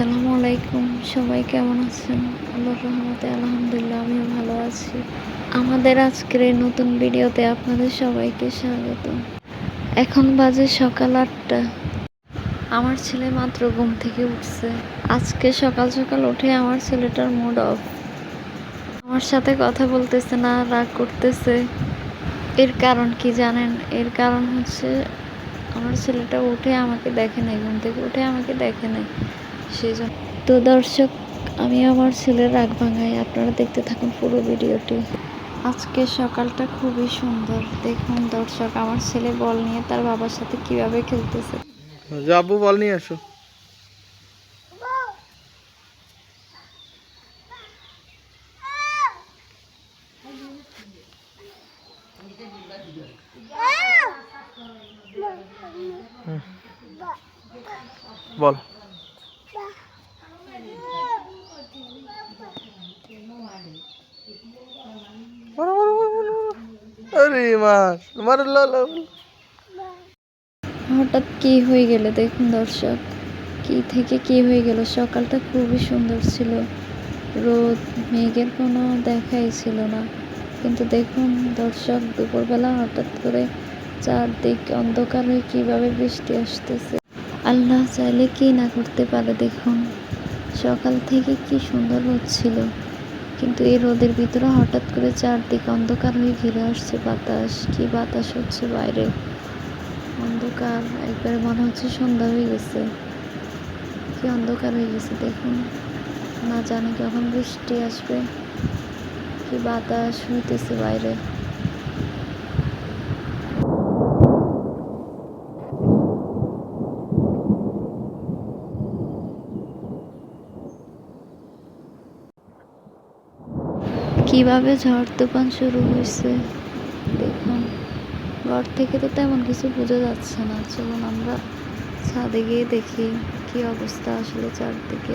আসসালামু আলাইকুম। সবাই কেমন আছেন? আল্লাহর রহমতে আলহামদুলিল্লাহ আমিও ভালো আছি। আমাদের আজকের এই নতুন ভিডিওতে আপনাদের সবাইকে স্বাগত। এখন বাজে সকাল 8টা। আমার ছেলে মাত্র ঘুম থেকে উঠছে। আজকে সকাল সকাল উঠে আমার ছেলেটার মুড অফ। আমার সাথে কথা বলতেছে না, রাগ করতেছে। এর কারণ কি জানেন? এর কারণ হচ্ছে আমার ছেলেটা উঠে আমাকে দেখে নাই, ঘুম থেকে উঠে আমাকে দেখে নাই, সেই জন্য। তো দর্শক, আমি আমার ছেলের রাগ ভাঙাই, আপনারা দেখতে থাকুন পুরো ভিডিওটি। আজকে সকালটা খুবই সুন্দর। দেখুন দর্শক, আমার ছেলে বল নিয়ে তার বাবার সাথে কিভাবে খেলতেছে। যাবো, বল নিয়ে আসো। বল। আরে মার মার, হঠাৎ কি হয়ে গেল দেখুন দর্শক, কি থেকে কি হয়ে গেল। সকালটা খুবই সুন্দর ছিল, রোদ মেঘের কোনো দেখাই ছিল না, কিন্তু দেখুন দর্শক দুপুরবেলা হঠাৎ করে চারদিক অন্ধকার হয়ে কিভাবে বৃষ্টি আসতেছে। আল্লাহ চাইলে কি না করতে পারে। দেখুন সকাল থেকে কি সুন্দর রোদ ছিল, কিন্তু এই রোদের ভিতরে হঠাৎ করে চারদিক অন্ধকার হয়ে ঘিরে আসছে। বাতাস, কি বাতাস হচ্ছে বাইরে, অন্ধকার একবারে, মনে হচ্ছে সন্ধ্যা হয়ে গেছে, কি অন্ধকার হয়ে গেছে। দেখুন না জানি কখন বৃষ্টি আসবে, কি বাতাস হইতেছে বাইরে। কিভাবে ঝড় তুফান শুরু হয়েছে দেখুন। ঘর থেকে তো তেমন কিছু বোঝা যাচ্ছে না, চলুন আমরা ছাদে গিয়ে দেখি কি অবস্থা আসলে চারদিকে।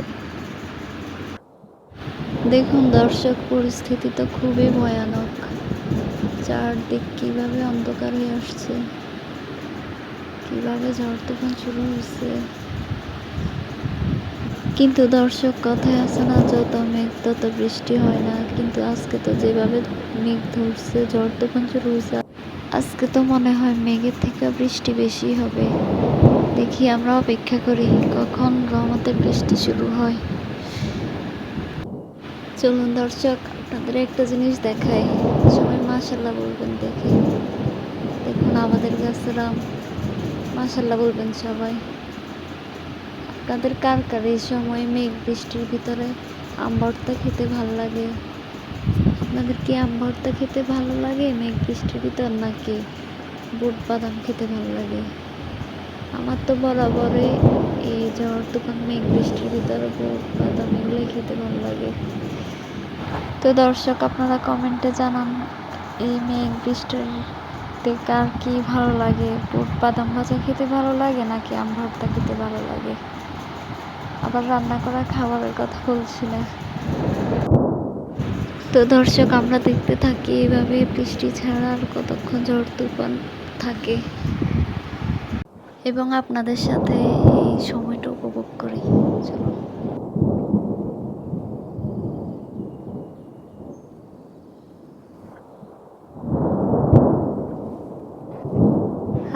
দেখুন দর্শক, পরিস্থিতি তো খুবই ভয়ানক, চারদিক কিভাবে অন্ধকার হয়ে আসছে, কিভাবে ঝড় তুফান শুরু হয়েছে। কিন্তু দর্শক, কথায় আছে না, যত মেঘ তত বৃষ্টি হয় না। কিন্তু আজকে তো যেভাবে মেঘ ধরছে, ঝড় তুফান শুরু হয়েছে, আজকে তো মনে হয় মেঘের থেকে বৃষ্টি বেশি হবে। দেখি, আমরা অপেক্ষা করি কখন রহমতের বৃষ্টি শুরু হয়। চলুন দর্শক, আপনাদের একটা জিনিস দেখাই, সবাই মাশাল্লাহ বলবেন দেখে। দেখুন আমাদের গাছের আম, মাশাল্লাহ বলবেন সবাই। আপনাদের কার কার এই সময় মেঘ বৃষ্টির ভিতরে আম ভর্তা খেতে ভালো লাগে? আপনাদের কি আম ভর্তা খেতে ভালো লাগে মেঘ বৃষ্টির ভিতর, নাকি বুট বাদাম খেতে ভালো লাগে? আমার তো বরাবরই এই ঝড় তুফান মেঘ বৃষ্টির ভিতরে বুট বাদাম এগুলোই খেতে ভালো লাগে। তো দর্শক, আপনারা কমেন্টে জানান এই মেঘ বৃষ্টিতে কার কি ভালো লাগে, বুট বাদাম ভাজা খেতে ভালো লাগে নাকি আম ভর্তা খেতে ভালো লাগে। আবার রান্না করা খাবারের কথা বলছি না। তো দর্শক, আমরা দেখতে থাকি এইভাবে বৃষ্টি ছাড়া আর কতক্ষণ ঝড় তুফান থাকে, এবং আপনাদের সাথে এই সময়টা উপভোগ করি। চলো।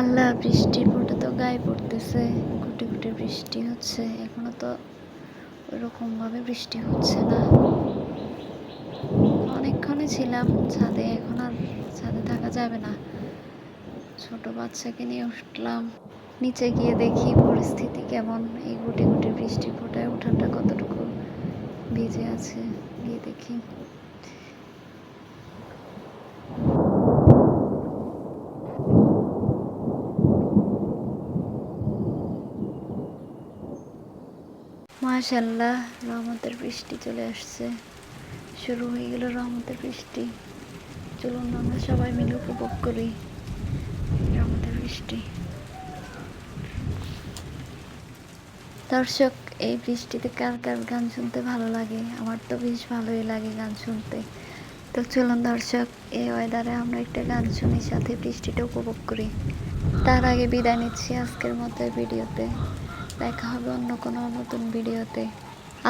আল্লাহ, বৃষ্টির ফোঁটা তো গায়ে পড়তেছে, গুটি গুটি বৃষ্টি হচ্ছে। এখনো তো ওইরকম ভাবে বৃষ্টি হচ্ছে না। অনেকক্ষণই ছিলাম ছাদে, এখন আর ছাদে থাকা যাবে না, ছোট বাচ্চাকে নিয়ে উঠলাম। নিচে গিয়ে দেখি পরিস্থিতি কেমন, এই গুটি গুটি বৃষ্টি ফোঁটায় উঠানটা কতটুকু ভিজে আছে, গিয়ে দেখি। মাশাআল্লাহ, রহমতের বৃষ্টি চলে আসছে, শুরু হয়ে গেল রহমতের বৃষ্টি। চলুন আমরা সবাই মিলে উপভোগ করি রহমতের বৃষ্টি। দর্শক, এই বৃষ্টিতে কার কার গান শুনতে ভালো লাগে? আমার তো বেশ ভালোই লাগে গান শুনতে। তো চলুন দর্শক, এই ওয়েদারে আমরা একটা গান শুনি, সাথে বৃষ্টিটা উপভোগ করি। তার আগে বিদায় নিচ্ছি আজকের মতো ভিডিওতে। দেখা হবে অন্য কোনো নতুন ভিডিওতে।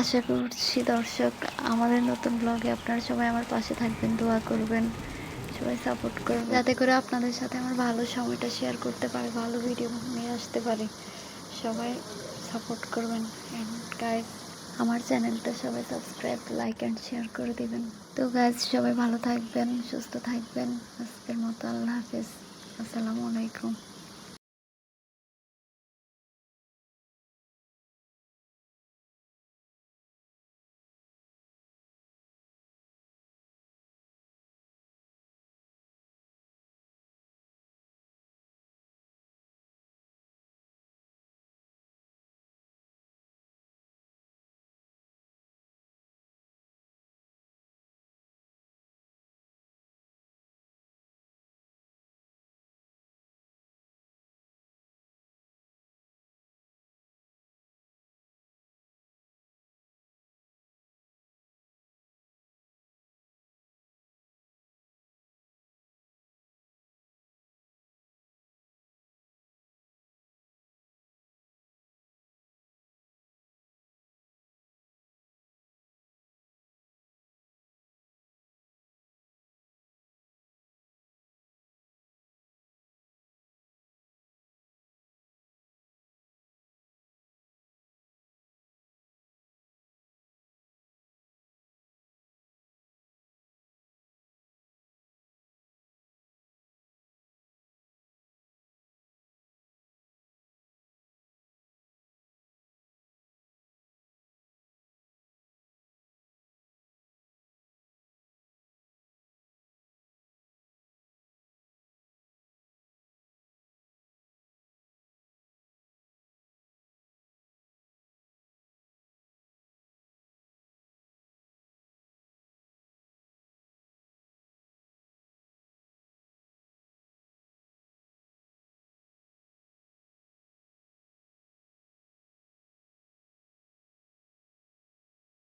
আশা করছি দর্শক আমাদের নতুন ব্লগে আপনারা সবাই আমার পাশে থাকবেন, দোয়া করবেন, সবাই সাপোর্ট করবেন, যাতে করে আপনাদের সাথে আমার ভালো সময়টা শেয়ার করতে পারি, ভালো ভিডিও নিয়ে আসতে পারি। সবাই সাপোর্ট করবেন। অ্যান্ড গাইজ আমার চ্যানেলটা সবাই সাবস্ক্রাইব, লাইক অ্যান্ড শেয়ার করে দিবেন। তো গাইজ সবাই ভালো থাকবেন, সুস্থ থাকবেন। আজকের মতো আল্লাহ হাফেজ, আসসালামু আলাইকুম।